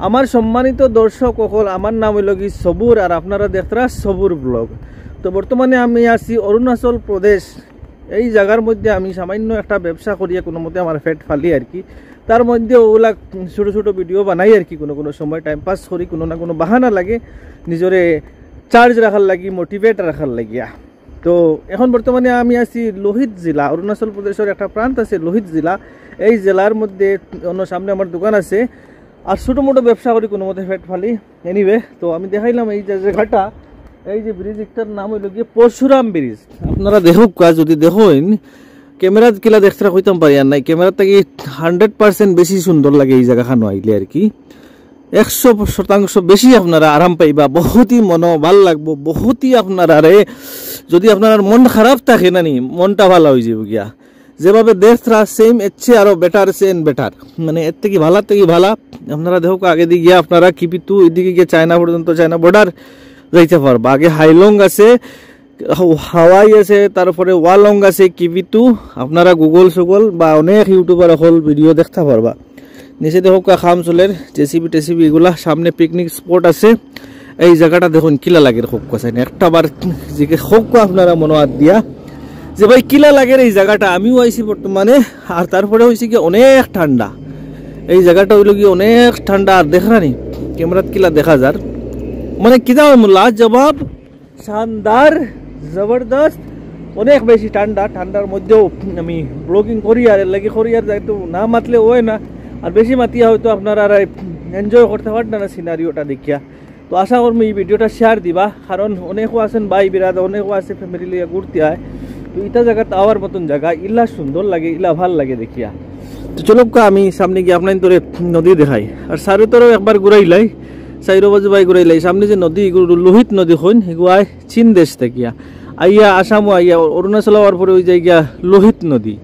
আমার সম্মানিত দর্শক সকল, আমার নাম হইল কি সবুর, আর আপনারা দেখতরা সবুর ব্লগ। তো বর্তমানে আমি আছি অরুণাচল প্রদেশ। এই জায়গার মধ্যে আমি সামান্য একটা ব্যবসা করিয়া কোনো মতে আমার পেট ফালি আর কি। তার মধ্যে ওগুলা ছোটো ছোটো ভিডিও বানাই আর কি, কোনো কোনো সময় টাইম পাস করি, কোনো না কোনো বাহানা লাগে নিজরে চার্জ রাখার লাগি, মোটিভেট রাখার লাগিয়া। তো এখন বর্তমানে আমি আছি লোহিত জেলা, অরুণাচল প্রদেশের একটা প্রান্ত আছে লোহিত জেলা। এই জেলার মধ্যে অন্য সামনে আমার দোকান আছে, আর ছোটো মোটো ব্যবসা করি কোনো মতে পেট ফালি। এনিওয়ে, তো আমি দেখাইলাম এই যে জায়গাটা, এই যে ব্রিজ, একটার নাম হইল গিয়ে পরশুরাম ব্রিজ। আপনারা দেখুক যদি দেখুন ক্যামেরা কিলা দেখতে হইতাম পারি আর নাই, ক্যামেরা থেকে 100% বেশি সুন্দর লাগে এই জায়গাখানো আইলে আর কি। 100% বেশি আপনারা আরাম পাইবা, বহুতই মন ভাল লাগবো, বহুতই আপনারা যদি আপনার মন খারাপ থাকে না নি, মনটা ভালো হয়ে যাবে গিয়া। যেভাবে দেখরা সেম এর চেয়ে আরো বেটার সেন বেটার, মানে এর থেকে ভালো আপনারা দেখো আগে দিয়ে গিয়া আপনারা কিপিতু এদিকে গিয়ে চায়না পর্যন্ত, চায়না বর্ডার যাইতে পারবা। আগে হাইলং আছে, হাওয়াই আছে, তারপরে ওয়ালং আছে, কিপিতু আপনারা গুগল সুগল বা অনেক ইউটিউবার হল ভিডিও দেখতে পারবা। নিচে দেখো খাম চলের জেসিবি টেসিবি এগুলা, সামনে পিকনিক স্পট আছে। এই জায়গাটা দেখুন কিলা লাগে হোক চাই একটা বার যে হোক আপনারা মনোয়াদ দিয়া যে ভাই কিলা লাগে এই জায়গাটা। আমিও আইছি বর্তমানে, আর তারপরে হয়েছে কি অনেক ঠান্ডা। এই জায়গাটা হইল কি অনেক ঠান্ডা, আর দেখরানি ক্যামেরাত কিলা দেখা যার, মানে কিনা লাজবাব, শানদার, জবরদস্ত, অনেক বেশি ঠান্ডা। ঠান্ডার মধ্যেও আমি ব্লগিং করি, আর এর লাগে করি, আর একটু না মাতলে ওই না, আর বেশি মাতিয়া হয়তো আপনারা আর এনজয় করতে পারবেন না সিনারিওটা দেখিয়া। তো আশা করবো এই ভিডিওটা শেয়ার দিবা, কারণ অনেকও আছেন ভাই বিরাদ, অনেকও আছে ফ্যামিলি লিয়ে ঘুরতে হয়। তো ইটা জায়গা আওয়ার মতন জায়গা, ইলা সুন্দর লাগে, ইলা ভাল লাগে দেখিয়া। তো চলো আমি সামনে গিয়ে আপনার তোরে নদী দেখাই, আর সারে তোরও একবার ঘুরাইলাই, চাইরো বাজু বাই ঘুরাইলাই। সামনে যে নদী, এগুলো লোহিত নদী হইন, এগুলো আয় চীন দেশ থেকে আইয়া, আসামও আইয়া, অরুণাচল হওয়ার পরে ওই জায়গা লোহিত নদী।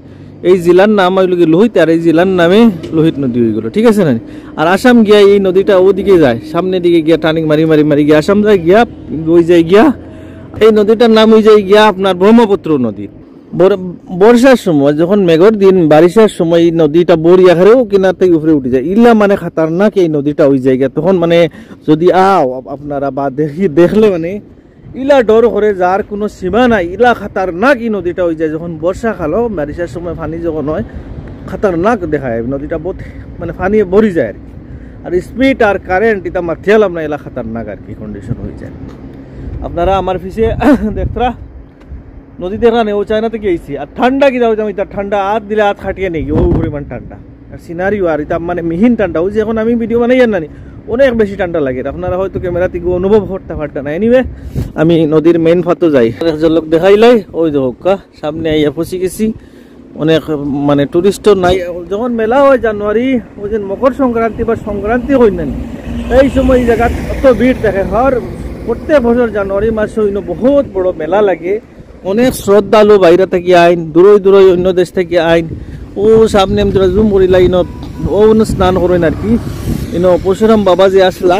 এই জেলার নাম হইল কি লোহিত, আর এই জেলার নামে লোহিত নদী হয়ে গেল, ঠিক আছে না। আর আসাম গিয়া এই নদীটা ওদিকে যায়, সামনের দিকে গিয়া টার্নিং মারি মারি মারি গিয়া আসাম যায় গিয়া, ওই যায় গিয়া এই নদীটার নাম হয়ে যায় গিয়া আপনার ব্রহ্মপুত্র নদী। বর্ষার সময় যখন মেঘর দিন, বারিশার সময় এই নদীটা বড়ি আকারেও কিনার থেকে উপরে উঠে যায়, ইলা মানে খাতারনাক এই নদীটা ওই জায়গা। তখন মানে যদি আপনারা বা দেখলে মানে ইলা ডর করে, যার কোনো সীমা নাই, ইলা খাতারনাক এই নদীটা হয়ে যায়। যখন বর্ষাকালও বারিশার সময় পানি যখন হয়, খাতারনাক দেখায় নদীটা, বহুত মানে পানি ভরি যায় আর কি। আর স্পিড আর কারেন্ট এটা মাথিয়ালাম না, এলা খাতারনাক আর কি কন্ডিশন হয়ে যায়। আপনারা আমার পিছিয়ে দেখতরা নদী দেখা নেই, ও চায়না থেকে আইছি। আর ঠান্ডা কি দাও, এটা ঠান্ডা হাত দিলে হাত খাটিয়ে নেই, ও পরিমাণ ঠান্ডা। আর সিনারিও আর এটা মানে মিহিন ঠান্ডা, ওই যে এখন আমি ভিডিও বানাই আর নানি অনেক বেশি ঠান্ডা লাগে, আপনারা হয়তো ক্যামেরা থেকে অনুভব করতে পারতেন না। এনিওয়ে, আমি নদীর মেইন ফাতো যাই, একজন লোক দেখাইলাই, ওই দেখা সামনে আইয়া পৌঁছে গেছি। অনেক মানে টুরিস্টও নাই। যখন মেলা হয় জানুয়ারি, ওই যে মকর সংক্রান্তি বা সংক্রান্তি হয় না, এই সময় এই জায়গা অত ভিড় দেখে। হর প্রত্যেক বছর জানুয়ারি মাসে বহুত বড় মেলা লাগে, অনেক শ্রদ্ধালু বাইরে থেকে আইন, দূরই দূরই অন্য দেশ থেকে আইন। ও সামনে আমি জুম করিলাই, ও স্নান করেন আর কি। পরশুরাম বাবা যে আসলা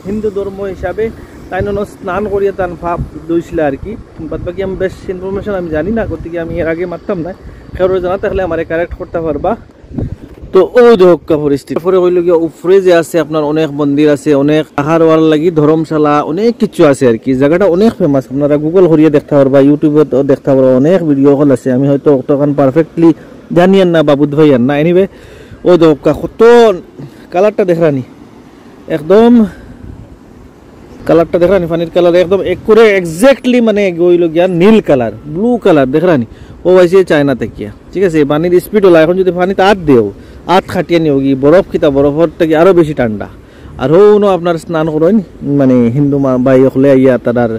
হিন্দু ধর্ম হিসাবে, তাই স্নান করিয়া তার ভাব দইছিল আর কি। বাদ বাকি আমি বেশ ইনফরমেশন আমি জানি না, গতিকে আমি এর আগে মারতাম না। কেউ জানা থাকলে আমার কারেক্ট করতে পারবা। তো ও দেখা পরিস্থিতি পরে হইল গিয়ে উপরে যে আছে আপনার অনেক মন্দির আছে, অনেক আহার ওয়ার লাগি ধর্মশালা, অনেক কিছু আছে আর কি। জায়গাটা অনেক ফেমাস, আপনারা গুগল করিয়ে দেখতে পারবা, ইউটিউবে দেখতে পারবা, অনেক ভিডিও কল আছে। আমি হয়তো তখন পারফেক্টলি জানিয়েন না বা বুঝবাইয়ান না। এনিওয়ে, ও দেখা কত কালারটা দেখরানি, একদম কালারটা দেখরানি, পানির কালার একদম একুরে এক্স্যাক্টলি মানে গইল গিয়া নীল কালার, ব্লু কালার দেখরানি। ও আইসে চায়না থেকে, ঠিক আছে। পানির স্পিড হলো, এখন যদি পানিতে আট দেও, আট খাটিয়ে নিও গি বরফ খিতা, বরফের থেকে আরো বেশি ঠান্ডা। আর হনো আপনার স্নান করেন, মানে হিন্দু ভাই হলে আইয়া তার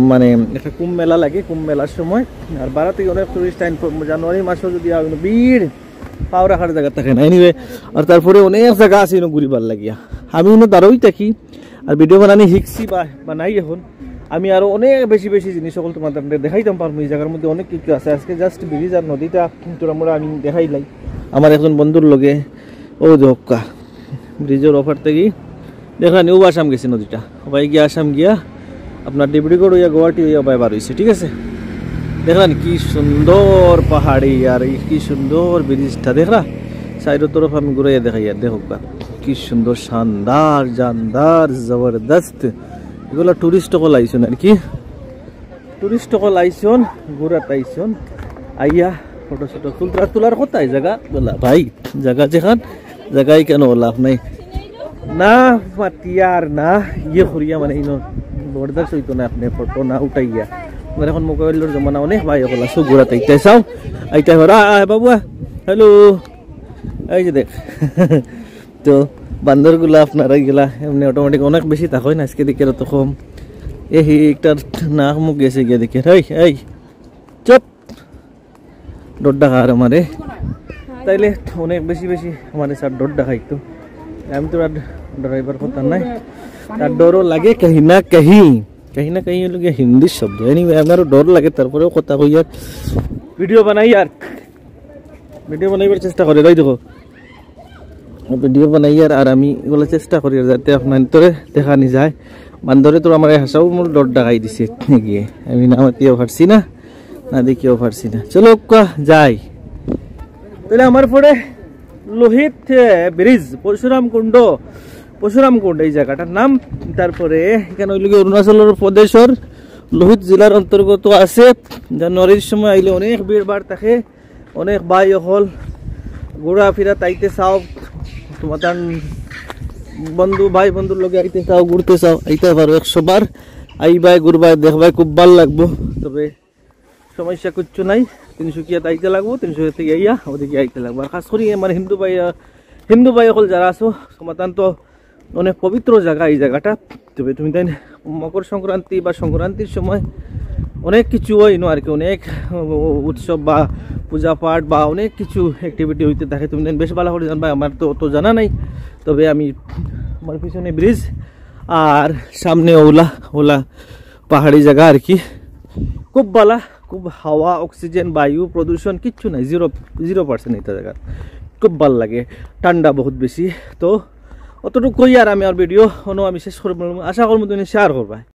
মানে একটা কুম্ভ মেলা লাগে, কুম্ভ মেলার সময়। আর বারা থেকে অনেক টুরিস্ট আইন, জানুয়ারি মাসেও যদি ভিড় পাও রাখার জায়গা থাকে না। এনিওয়ে, আর তারপরে অনেক জায়গা আছে ঘুরিবার লাগিয়া। আমি দাঁড়াই থাকি আর ভিডিও বানানি শিখছি বা নাই। এখন আমি আরো অনেক বেশি বেশি জিনিস সকল তোমাদের দেখাইতাম পারবো। এই জায়গার মধ্যে অনেক কিছু আছে। আজকে জাস্ট ব্রিজ আর নদীটা তোরা আমি দেখাইলাই আমার একজন বন্ধুর লগে। ও দেখা ব্রিজের অফার থেকে দেখলাম ও আসাম গেছে নদীটা, ভাই গিয়া আসাম গিয়া আপনার ডিব্রুগড় হইয়া গুয়াহাটি হইয়া ভাই বার হয়েছে, ঠিক আছে। দেখলেন কি সুন্দর পাহাড়ি আর কি সুন্দর ব্রিজটা, দেখলা সাইডের তরফ আমি ঘুরাইয়া দেখাই, আর দেখো। কি সুন্দর, শানদার, জানদার, জবরদস্ত। এগুলো টুরিস্ট কল আইসন আর কি, টুরিস্ট কল আইসন, ঘুরাত আইসন, আইয়া ফটো শটো তোলার কোথায় জায়গা বলা ভাই, জায়গা যেখান জায়গায় কেন লাভ নাই না মাতিয়ার না ইয়ে করিয়া মানে ইনো বরদাস্ত হইতো না আপনি ফটো না উঠাইয়া। মানে এখন মোবাইলের জমানা অনেক ভাই হল আসো ঘুরাত আইতে চাও, আইতে হরা বাবুয়া হ্যালো, এই যে দেখ। তো বান্দরগুলা আপনারা গেলা এমনি অটোমেটিক অনেক বেশি থাকয় না, আজকে দেখে তো কম। এই একটার নাক মুখ গেছে গিয়ে দেখে, এই চপ ডর ডাকা আর আমারে তাইলে অনেক বেশি বেশি আমার স্যার ডর ডাকাইতো। আমি তো আর ড্রাইভার কথা নাই, তার ডরও লাগে কাহি না কাহি লোক হিন্দি শব্দ এনিওয়ে আমারও ডর লাগে, তারপরেও কথা কই আর ভিডিও বানাইবার চেষ্টা করে। তাই দেখো ভিডিও বানাই আর আমি এগুলো চেষ্টা করি যাতে আপনার তোরে দেখা নি যায়। বান্দরে তো আমার হাসাও মোর ডর ডাকাই দিছে গিয়ে, আমি না মাতিও পারছি না, না দেখিও পারছি না। চলো যাই তাহলে। আমার পরে লোহিত ব্রিজ, পরশুরাম কুণ্ড এই জায়গাটার নাম। তারপরে এখানে ওইগুলো অরুণাচল প্রদেশের লোহিত জেলার অন্তর্গত আছে। জানুয়ারির সময় আইলে অনেক ভিড় ভাড় থাকে, অনেক ভাই হল ঘোরাফেরা তাইতে চাও, তোমার বন্ধু ভাই বন্ধুর লগে আইতে চাও, ঘুরতে চাও, আইতে পারো 100 বার আইবাই ঘুরবাই দেখবাই, খুব ভালো লাগবো। তবে সমস্যা কিচ্ছু নাই, 300 আইতে লাগবো, 300 থেকে আইয়া ওদিকে আইতে লাগবো। আর খাস করি আমার হিন্দু ভাই হল যারা আছো সমাধান তো অনেক পবিত্র জায়গা এই জায়গাটা। তবে তুমি তাই মকর সংক্রান্তি বা সংক্রান্তির সময় অনেক কিছু হয় আর কি, অনেক উৎসব বা পূজা পাঠ বা অনেক কিছু অ্যাক্টিভিটি হইতে থাকে। তুমি বেশ ভালো করে জানবা, আমার তো অত জানা নাই। তবে আমি আমার পিছনে ব্রিজ আর সামনে ওলা পাহাড়ি জায়গা আর কি, খুব ভালো, খুব হাওয়া, অক্সিজেন, বায়ু প্রদূষণ কিচ্ছু নাই, 0% এটা জায়গা, খুব ভালো লাগে, ঠান্ডা বহুত বেশি। তো অতটুকু কই আর আমি আর ভিডিও আমি শেষ করবো, আশা করবো তুমি শেয়ার করবা।